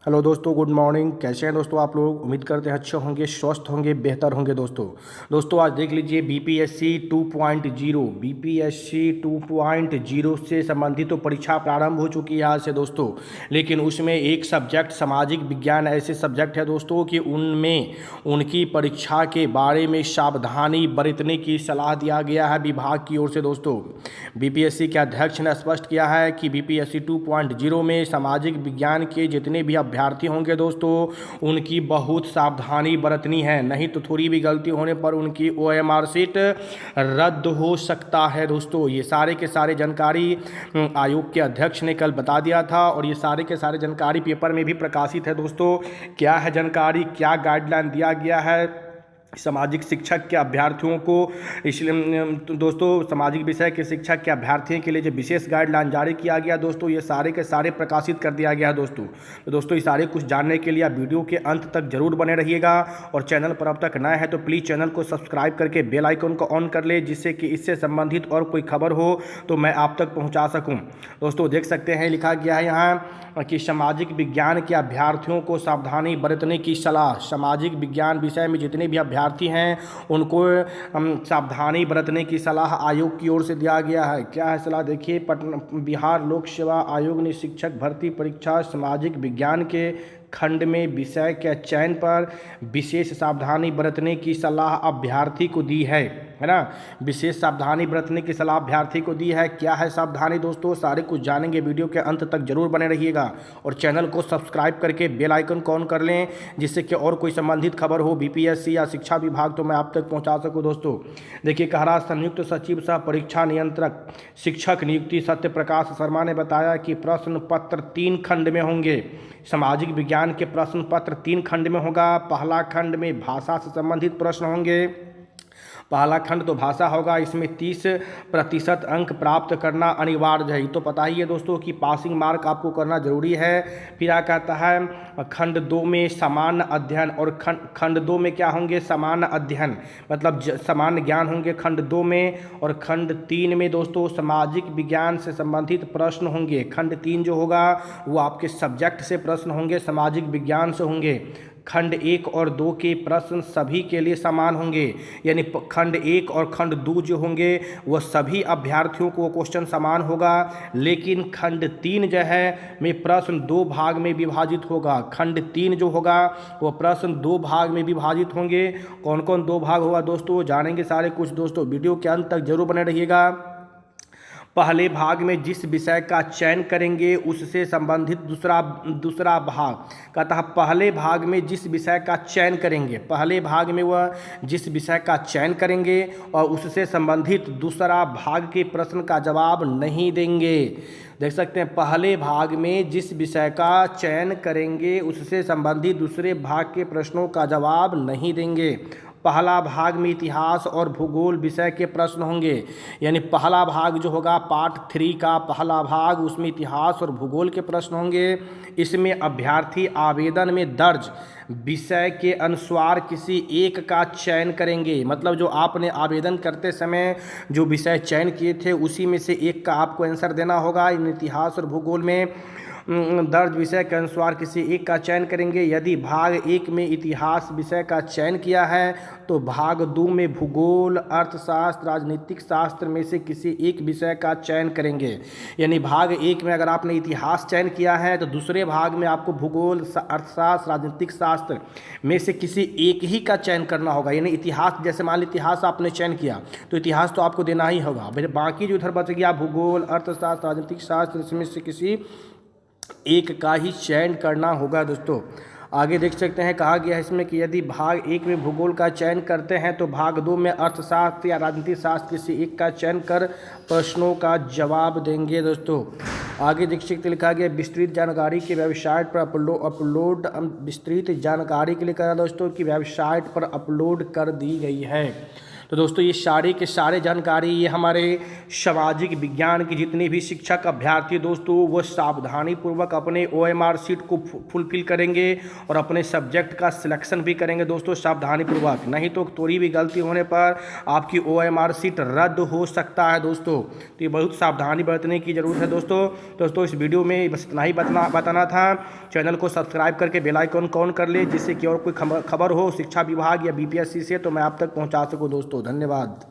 Hello दोस्तों, good morning. कैसे हैं दोस्तों आप लोग? उम्मीद करते हैं अच्छे होंगे, स्वस्थ होंगे, बेहतर होंगे। दोस्तों आज देख लीजिए बीपीएससी 2.0 बीपीएससी 2.0 से संबंधित तो परीक्षा प्रारंभ हो चुकी है आज से दोस्तों। लेकिन उसमें एक सब्जेक्ट सामाजिक विज्ञान ऐसे सब्जेक्ट है दोस्तों कि उनमें उनकी परीक्षा के बारे में सावधानी बरतने की सलाह दिया गया है विभाग की ओर से दोस्तों। बीपीएससी के अध्यक्ष ने स्पष्ट किया है कि बीपीएससी 2.0 में सामाजिक विज्ञान के जितने भी अभ्यर्थी होंगे दोस्तों, उनकी बहुत सावधानी बरतनी है, नहीं तो थोड़ी भी गलती होने पर उनकी ओएमआर सीट रद्द हो सकता है दोस्तों। ये सारे के सारे जानकारी आयोग के अध्यक्ष ने कल बता दिया था और ये सारे के सारे जानकारी पेपर में भी प्रकाशित है दोस्तों। क्या है जानकारी, क्या गाइडलाइन दिया गया है सामाजिक शिक्षक के अभ्यर्थियों को। इसलिए तो दोस्तों सामाजिक विषय के शिक्षक के अभ्यर्थियों के लिए जो विशेष गाइडलाइन जारी किया गया दोस्तों, ये सारे के सारे प्रकाशित कर दिया गया दोस्तों। तो दोस्तों ये सारे कुछ जानने के लिए आप वीडियो के अंत तक जरूर बने रहिएगा और चैनल पर अब तक नए हैं तो प्लीज़ चैनल को सब्सक्राइब करके बेल आइकन को ऑन कर ले, जिससे कि इससे संबंधित और कोई खबर हो तो मैं आप तक पहुँचा सकूँ। दोस्तों देख सकते हैं लिखा गया है यहाँ कि सामाजिक विज्ञान के अभ्यर्थियों को सावधानी बरतने की सलाह। सामाजिक विज्ञान विषय में जितने भी अभ्यर्थी हैं उनको सावधानी बरतने की सलाह आयोग की ओर से दिया गया है। क्या है सलाह, देखिए। पटना बिहार लोक सेवा आयोग ने शिक्षक भर्ती परीक्षा सामाजिक विज्ञान के खंड में विषय के चयन पर विशेष सावधानी बरतने की सलाह अभ्यर्थी को दी है ना। विशेष सावधानी बरतने की सलाह अभ्यर्थी को दी है। क्या है सावधानी दोस्तों, सारे कुछ जानेंगे, वीडियो के अंत तक जरूर बने रहिएगा और चैनल को सब्सक्राइब करके बेल आइकन को ऑन कर लें, जिससे कि और कोई संबंधित खबर हो बीपीएससी या शिक्षा विभाग तो मैं आप तक पहुंचा सकूं दोस्तों। देखिए कह रहा संयुक्त सचिव सह परीक्षा नियंत्रक शिक्षक नियुक्ति सत्य प्रकाश शर्मा ने बताया कि प्रश्न पत्र 3 खंड में होंगे। सामाजिक विज्ञान के प्रश्न पत्र 3 खंड में होगा। पहला खंड में भाषा से संबंधित प्रश्न होंगे। पहला खंड तो भाषा होगा, इसमें 30% अंक प्राप्त करना अनिवार्य है। ये तो पता ही है दोस्तों कि पासिंग मार्क आपको करना जरूरी है। फिर क्या कहता है, खंड 2 में सामान्य अध्ययन और खंड 2 में क्या होंगे, सामान्य अध्ययन मतलब सामान्य ज्ञान होंगे खंड 2 में। और खंड 3 में दोस्तों सामाजिक विज्ञान से संबंधित प्रश्न होंगे। खंड 3 जो होगा वो आपके सब्जेक्ट से प्रश्न होंगे, सामाजिक विज्ञान से होंगे। खंड 1 और 2 के प्रश्न सभी के लिए समान होंगे, यानी खंड 1 और खंड 2 जो होंगे वह सभी अभ्यर्थियों को क्वेश्चन समान होगा। लेकिन खंड 3 जो है में प्रश्न 2 भाग में विभाजित होगा। खंड 3 जो होगा वह प्रश्न 2 भाग में विभाजित होंगे। कौन कौन 2 भाग होगा दोस्तों, जानेंगे सारे कुछ दोस्तों, वीडियो के अंत तक जरूर बने रहिएगा। पहले भाग में जिस विषय का चयन करेंगे उससे संबंधित दूसरा भाग कहता है। पहले भाग में जिस विषय का चयन करेंगे, पहले भाग में वह जिस विषय का चयन करेंगे और उससे संबंधित दूसरा भाग के प्रश्न का जवाब नहीं देंगे। देख सकते हैं, पहले भाग में जिस विषय का चयन करेंगे उससे संबंधित दूसरे भाग के प्रश्नों का जवाब नहीं देंगे। पहला भाग में इतिहास और भूगोल विषय के प्रश्न होंगे, यानी पहला भाग जो होगा पार्ट 3 का पहला भाग, उसमें इतिहास और भूगोल के प्रश्न होंगे। इसमें अभ्यर्थी आवेदन में दर्ज विषय के अनुसार किसी एक का चयन करेंगे। मतलब जो आपने आवेदन करते समय जो विषय चयन किए थे उसी में से एक का आपको आंसर देना होगा। इन इतिहास और भूगोल में दर्ज विषय के अनुसार किसी एक का चयन करेंगे। यदि भाग 1 में इतिहास विषय का चयन किया है तो भाग 2 में भूगोल, अर्थशास्त्र, राजनीतिक शास्त्र में से किसी एक विषय का चयन करेंगे। यानी भाग 1 में अगर आपने इतिहास चयन किया है तो दूसरे भाग में आपको भूगोल, अर्थशास्त्र, राजनीतिक शास्त्र में से किसी एक ही का चयन करना होगा। यानी इतिहास, जैसे मान लीजिए इतिहास आपने चयन किया तो इतिहास तो आपको देना ही होगा। फिर बाकी जो उधर बच गया भूगोल, अर्थशास्त्र, राजनीतिक शास्त्र, इसमें से किसी एक का ही चयन करना होगा दोस्तों। आगे देख सकते हैं कहा गया है इसमें कि यदि भाग 1 में भूगोल का चयन करते हैं तो भाग 2 में अर्थशास्त्र या राजनीतिक शास्त्र किसी एक का चयन कर प्रश्नों का जवाब देंगे दोस्तों। आगे देख सकते लिखा गया विस्तृत जानकारी की वेबसाइट पर अपलोड विस्तृत जानकारी के लिए कहा दोस्तों कि वेबसाइट पर अपलोड कर दी गई है। तो दोस्तों ये सारे के सारे जानकारी ये हमारे सामाजिक विज्ञान की जितने भी शिक्षक अभ्यर्थी दोस्तों वो सावधानी पूर्वक अपने OMR सीट को फुलफिल करेंगे और अपने सब्जेक्ट का सिलेक्शन भी करेंगे दोस्तों सावधानी पूर्वक, नहीं तो थोड़ी भी गलती होने पर आपकी OMR सीट रद्द हो सकता है दोस्तों। तो ये बहुत सावधानी बरतने की ज़रूरत है दोस्तों इस वीडियो में बस इतना ही बताना था। चैनल को सब्सक्राइब करके बेल आइकन ऑन कर ले, जिससे कि और कोई खबर हो शिक्षा विभाग या BPSC से तो मैं आप तक पहुंचा सकूं दोस्तों। धन्यवाद।